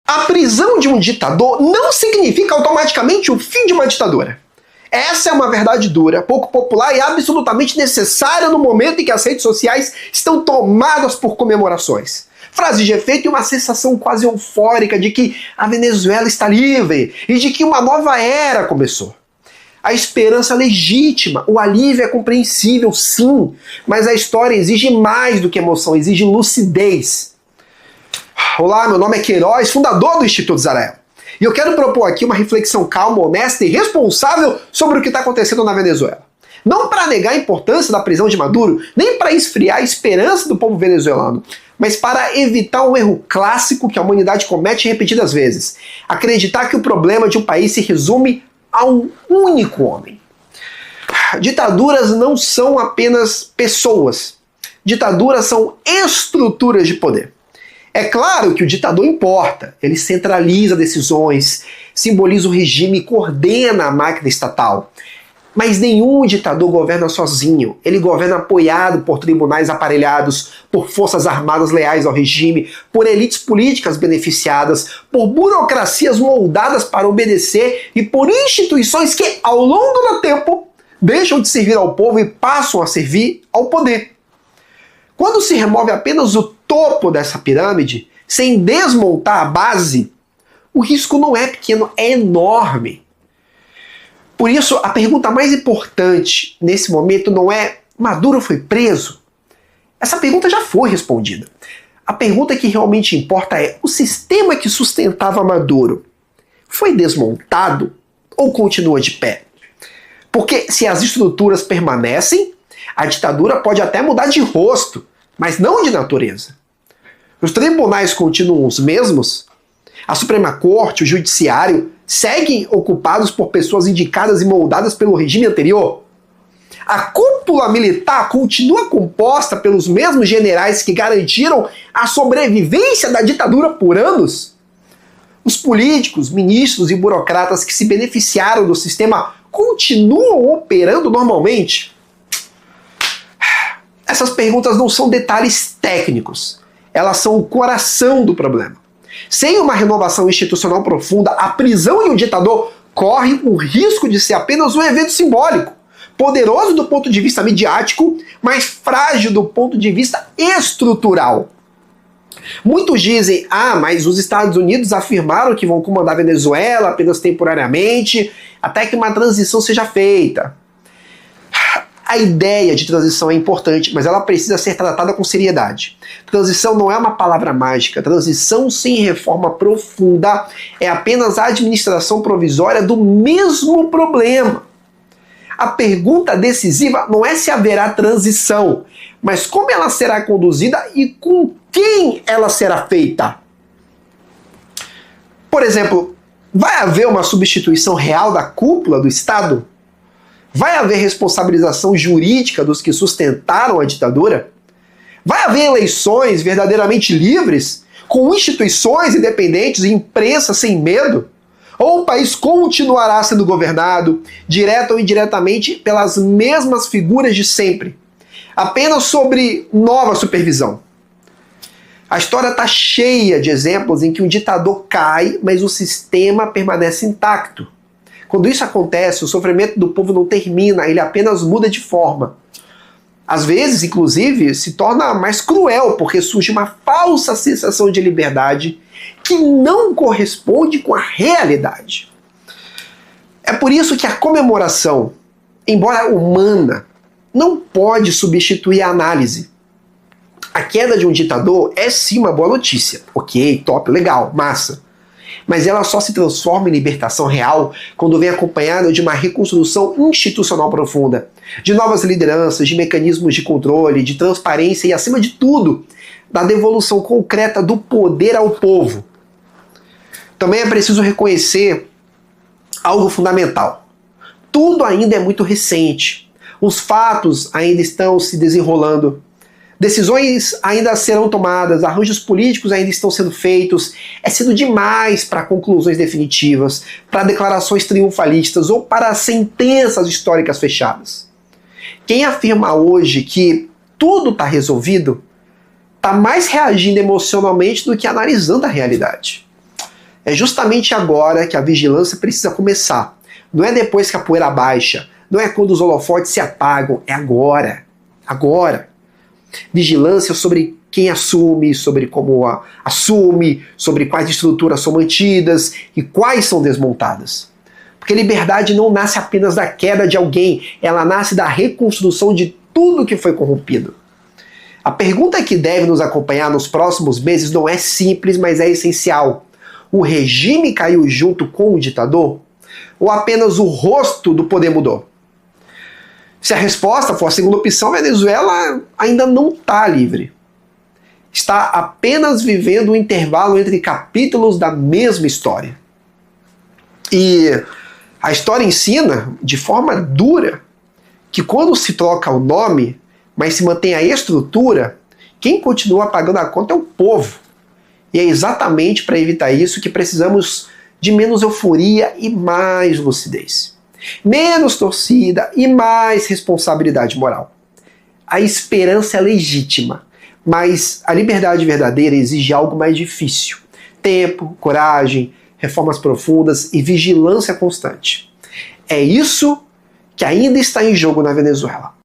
A prisão de um ditador não significa automaticamente o fim de uma ditadura. Essa é uma verdade dura, pouco popular e absolutamente necessária no momento em que as redes sociais estão tomadas por comemorações. Frases de efeito e uma sensação quase eufórica de que a Venezuela está livre e de que uma nova era começou. A esperança é legítima, o alívio é compreensível, sim, mas a história exige mais do que emoção, exige lucidez. Olá, meu nome é Queiroz, fundador do Instituto Zarael. E eu quero propor aqui uma reflexão calma, honesta e responsável sobre o que está acontecendo na Venezuela. Não para negar a importância da prisão de Maduro, nem para esfriar a esperança do povo venezuelano, mas para evitar um erro clássico que a humanidade comete repetidas vezes: acreditar que o problema de um país se resume a um único homem. Ditaduras não são apenas pessoas. Ditaduras são estruturas de poder. É claro que o ditador importa, ele centraliza decisões, simboliza o regime e coordena a máquina estatal. Mas nenhum ditador governa sozinho, ele governa apoiado por tribunais aparelhados, por forças armadas leais ao regime, por elites políticas beneficiadas, por burocracias moldadas para obedecer e por instituições que, ao longo do tempo, deixam de servir ao povo e passam a servir ao poder. Quando se remove apenas o topo dessa pirâmide, sem desmontar a base, o risco não é pequeno, é enorme. Por isso, a pergunta mais importante nesse momento não é: Maduro foi preso? Essa pergunta já foi respondida. A pergunta que realmente importa é: o sistema que sustentava Maduro foi desmontado ou continua de pé? Porque se as estruturas permanecem, a ditadura pode até mudar de rosto, mas não de natureza. Os tribunais continuam os mesmos? A Suprema Corte, o Judiciário, seguem ocupados por pessoas indicadas e moldadas pelo regime anterior? A cúpula militar continua composta pelos mesmos generais que garantiram a sobrevivência da ditadura por anos? Os políticos, ministros e burocratas que se beneficiaram do sistema continuam operando normalmente? Essas perguntas não são detalhes técnicos, elas são o coração do problema. Sem uma renovação institucional profunda, a prisão de um ditador corre o risco de ser apenas um evento simbólico, poderoso do ponto de vista midiático, mas frágil do ponto de vista estrutural. Muitos dizem: mas os Estados Unidos afirmaram que vão comandar a Venezuela apenas temporariamente, até que uma transição seja feita. A ideia de transição é importante, mas ela precisa ser tratada com seriedade. Transição não é uma palavra mágica. Transição sem reforma profunda é apenas a administração provisória do mesmo problema. A pergunta decisiva não é se haverá transição, mas como ela será conduzida e com quem ela será feita. Por exemplo, vai haver uma substituição real da cúpula do Estado? Vai haver responsabilização jurídica dos que sustentaram a ditadura? Vai haver eleições verdadeiramente livres, com instituições independentes e imprensa sem medo? Ou o país continuará sendo governado, direta ou indiretamente, pelas mesmas figuras de sempre, apenas sobre nova supervisão? A história está cheia de exemplos em que um ditador cai, mas o sistema permanece intacto. Quando isso acontece, o sofrimento do povo não termina, ele apenas muda de forma. Às vezes, inclusive, se torna mais cruel, porque surge uma falsa sensação de liberdade que não corresponde com a realidade. É por isso que a comemoração, embora humana, não pode substituir a análise. A queda de um ditador é sim uma boa notícia. Ok, top, legal, massa. Mas ela só se transforma em libertação real quando vem acompanhada de uma reconstrução institucional profunda, de novas lideranças, de mecanismos de controle, de transparência e, acima de tudo, da devolução concreta do poder ao povo. Também é preciso reconhecer algo fundamental. Tudo ainda é muito recente. Os fatos ainda estão se desenrolando. Decisões ainda serão tomadas, arranjos políticos ainda estão sendo feitos. É cedo demais para conclusões definitivas, para declarações triunfalistas ou para sentenças históricas fechadas. Quem afirma hoje que tudo está resolvido está mais reagindo emocionalmente do que analisando a realidade. É justamente agora que a vigilância precisa começar. Não é depois que a poeira baixa, não é quando os holofotes se apagam, é agora. Agora. Vigilância sobre quem assume, sobre como assume, sobre quais estruturas são mantidas e quais são desmontadas. Porque liberdade não nasce apenas da queda de alguém, ela nasce da reconstrução de tudo que foi corrompido. A pergunta que deve nos acompanhar nos próximos meses não é simples, mas é essencial. O regime caiu junto com o ditador? Ou apenas o rosto do poder mudou? Se a resposta for a segunda opção, a Venezuela ainda não está livre. Está apenas vivendo um intervalo entre capítulos da mesma história. E a história ensina, de forma dura, que quando se troca o nome, mas se mantém a estrutura, quem continua pagando a conta é o povo. E é exatamente para evitar isso que precisamos de menos euforia e mais lucidez. Menos torcida e mais responsabilidade moral. A esperança é legítima, mas a liberdade verdadeira exige algo mais difícil. Tempo, coragem, reformas profundas e vigilância constante. É isso que ainda está em jogo na Venezuela.